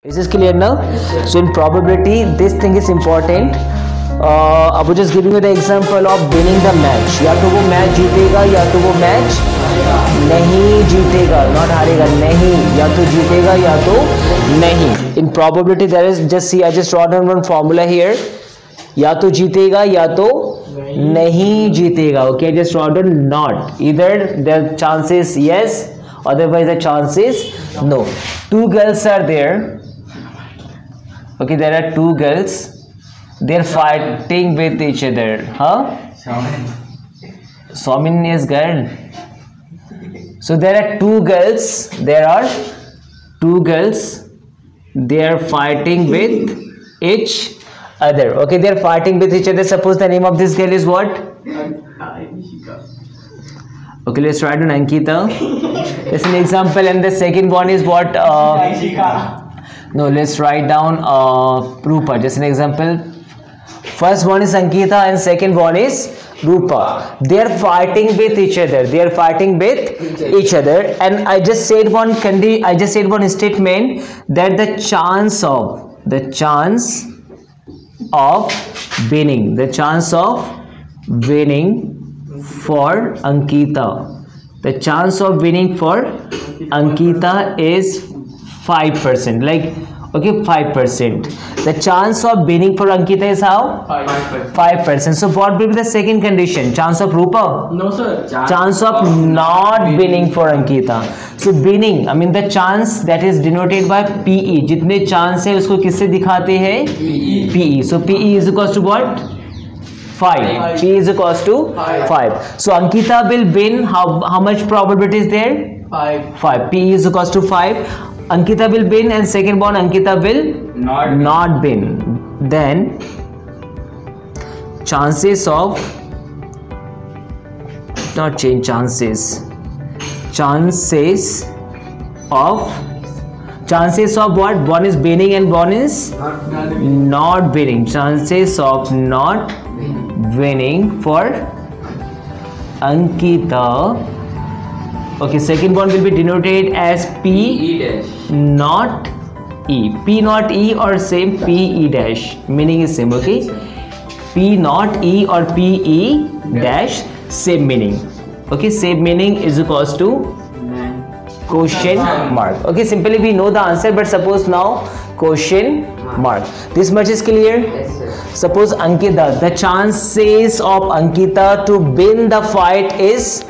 Is this clear now? So in probability, this thing is important. I was just giving you the example of winning the match. या तो वो match जीतेगा या तो वो match नहीं जीतेगा, not हारेगा, नहीं, या तो जीतेगा या तो नहीं. In probability there is, just see, I just wrote down one formula here. या तो जीतेगा या तो नहीं जीतेगा. Okay, I just wrote down not. Either the chances yes, otherwise the chances no. Two girls are there. Okay, there are two girls. They're fighting with each other. Huh? Somin is girl. So there are two girls. There are two girls. They are fighting with each other. Okay, they are fighting with each other. Suppose the name of this girl is what? Okay, let's write down Ankita. It's an example, and the second one is what? No, let's write down Rupa. Just an example. First one is Ankita and second one is Rupa. They are fighting with each other. They are fighting with each other. And I just said one statement that the chance of winning for Ankita. The chance of winning for Ankita is 5%. Like, okay, 5%. The chance of winning for Ankita is how? 5%. So what will be the second condition? Chance of Rupa? No, sir. Chance of not winning for Ankita. So winning, I mean the chance that is denoted by PE. जितने chance है उसको किससे दिखाते हैं? PE. So PE is equals to what? 5. P is equals to 5. So Ankita will win. How much probability is there? 5. P is equals to 5. Ankita will win, and second one Ankita will not win. Then chances of what? One is winning and one is not winning. Chances of not winning for Ankita. Okay, second one will be denoted as P not E. P not E or same P E dash. Meaning is same, okay? P not E or P E dash, same meaning. Okay, same meaning is equals to question mark. Okay, simply we know the answer, but suppose now question mark. This much is clear? Yes, sir. Suppose Ankita, the chances of Ankita to win the fight is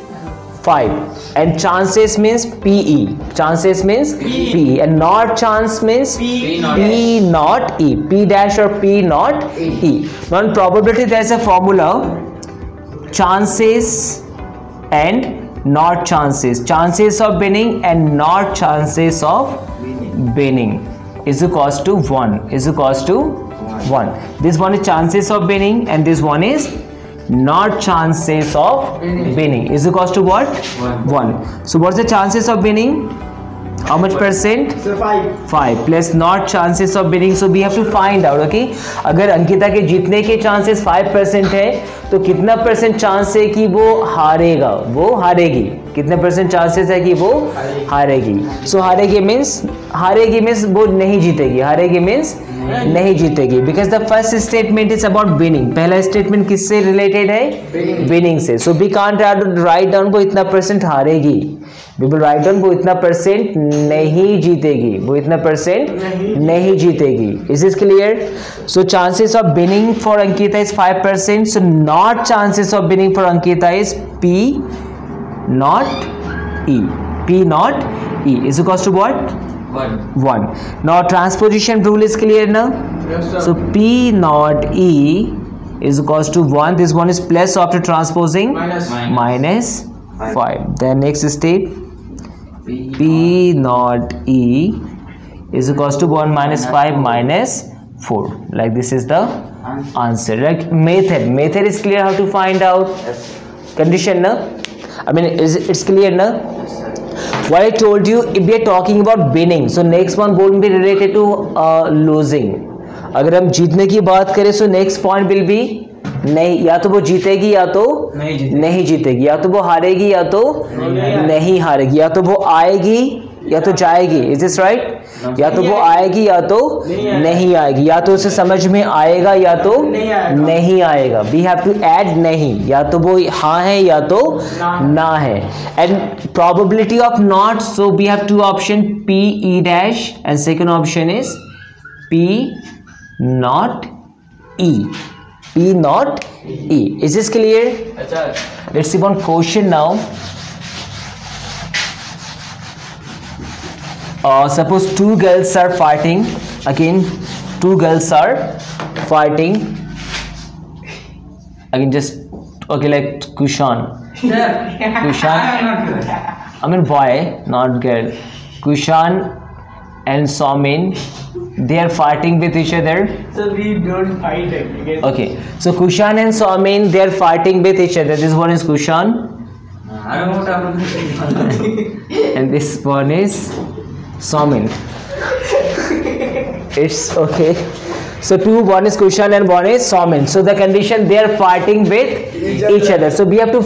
5, and chances means PE. Chances means PE, and not chance means P not E. P dash or P not E. Now in probability there is a formula: chances and not chances. Chances of winning and not chances of winning is equals to 1. Is equals to 1. This one is chances of winning, and this one is not chances of winning. Is equals to what? 1. So what's the chances of winning? How much percent? 5 plus not chances of winning. So we have to find out. Okay, अगर अंकिता के जीतने के chances 5% है, तो कितना percent chance है कि वो हारेगा? वो हारेगी. कितने परसेंट चांसेस है कि वो हारेगी? सो हारेगी मीन्स वो नहीं जीतेगी. हारेगी मीन्स नहीं जीतेगी. Because the first statement is about winning. पहला स्टेटमेंट किससे रिलेटेड है? विनिंग से. So we can't write down वो इतना परसेंट हारेगी. वी विल राइट डाउन वो इतना परसेंट नहीं जीतेगी. वो इतना परसेंट नहीं जीतेगी. Is this clear? So chances of winning for Ankita is 5%. So not chances of winning for Ankita is P not E. P not E is equals to what? 1. Now transposition rule is clear now? Yes, sir. So P not E is equals to 1. This one is plus after transposing minus 5. Then next step, P not E is equals to 1 minus 5 minus 4. Like this is the answer. Like method is clear how to find out. Condition now? I mean, it's clear now? What I told you, if we are talking about winning, so next one won't be related to losing. अगर हम जीतने की बात करें, so next point will be नहीं, या तो वो जीतेगी या तो नहीं जीतेगी, या तो वो हारेगी या तो नहीं हारेगी, या तो वो आएगी या तो जाएगी, इज दिस राइट? या तो वो आएगी या तो नहीं आएगी, या तो उसे समझ में आएगा या तो नहीं आएगा। वी हैव टू ऐड नहीं, या तो वो हाँ है या तो ना है। And probability of not, so we have two option P E dash and second option is P not E, P not E. Is this clear? Let's see one question now. Suppose two girls are fighting. Again, two girls are fighting. Again, just okay, like Kushan. Kushan. I mean boy, not girl. Kushan and Somin. They are fighting with each other. So we don't fight again. Okay, so Kushan and Somin, they are fighting with each other. This one is Kushan. I don't know what And this one is Somin. It's okay. So one is Kushan and one is Somin. So the condition, they are fighting with each other. So we have to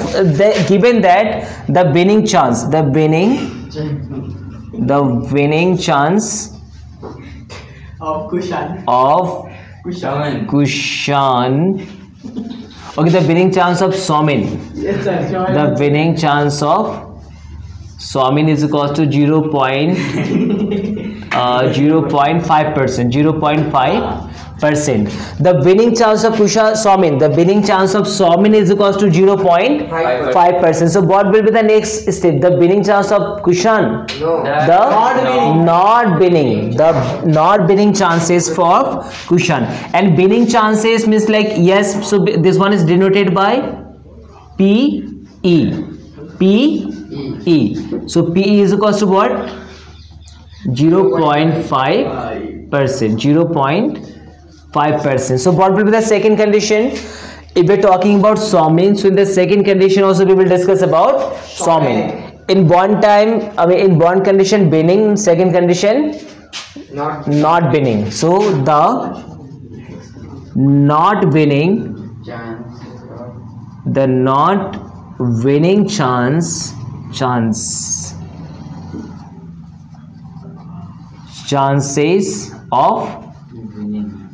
given that the winning chance, the winning chance of Kushan. Okay, the winning chance of Somin. Yes sir. The winning chance of Somin is equal to 0.5%. 0.5%. The winning chance of Somin. The winning chance of Somin is equal to 0.5%. So what will be the next step? The winning chance of Kushan. No. The not winning. The not winning chances for Kushan. And winning chances means like yes. So this one is denoted by P E. P E. So P E is equal to what? 0.5%. 0.5%. So what will be the second condition? If we're talking about Somin, so in the second condition also we will discuss about Somin. In one time, I mean in one condition winning, second condition not winning. So the not winning, the not winning chances of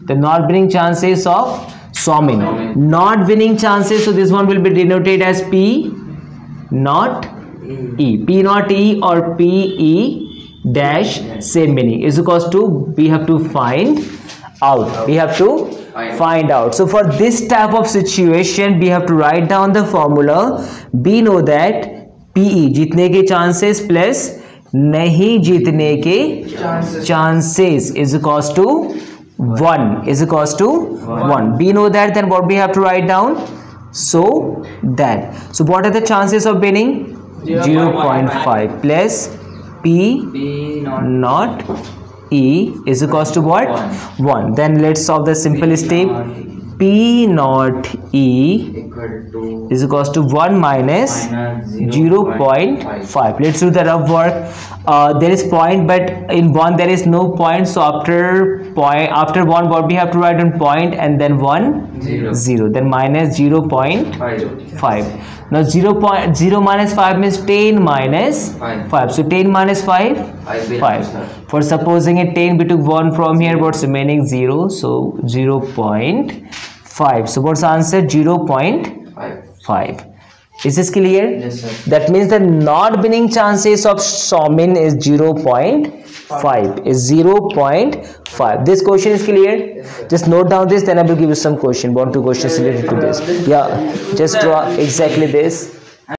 the not winning chances of Somin. Not winning chances, so this one will be denoted as P not E. P not E or P E dash same meaning is equals to, we have to find out. We have to find out. So for this type of situation we have to write down the formula. We know that PE जीतने के chances plus नहीं जीतने के chances is equals to 1 is equals to 1. We know that, then what we have to write down? So what are the chances of winning? 0.5 plus P not E is equals to what? 1. Then let's solve the simple step. P not E is equals to 1 minus 0.5. Let's do the rough work. There is point, but in 1 there is no point, so after 1 what we have to write on point, and then 1 0, then minus 0.5. Now 0 minus 5 means 10 minus 5. So 10 minus 5 5. For supposing a 10 we took 1 from here, what's remaining? 0. So 0.5. So what's the answer? 0.5. Is this clear? Yes sir. That means the not winning chances of Somin is 0.5. Is 0.5. This question is clear? Yes, sir. Just note down this, then I will give you some question. 1 2 questions related to this. Yeah, just draw exactly this.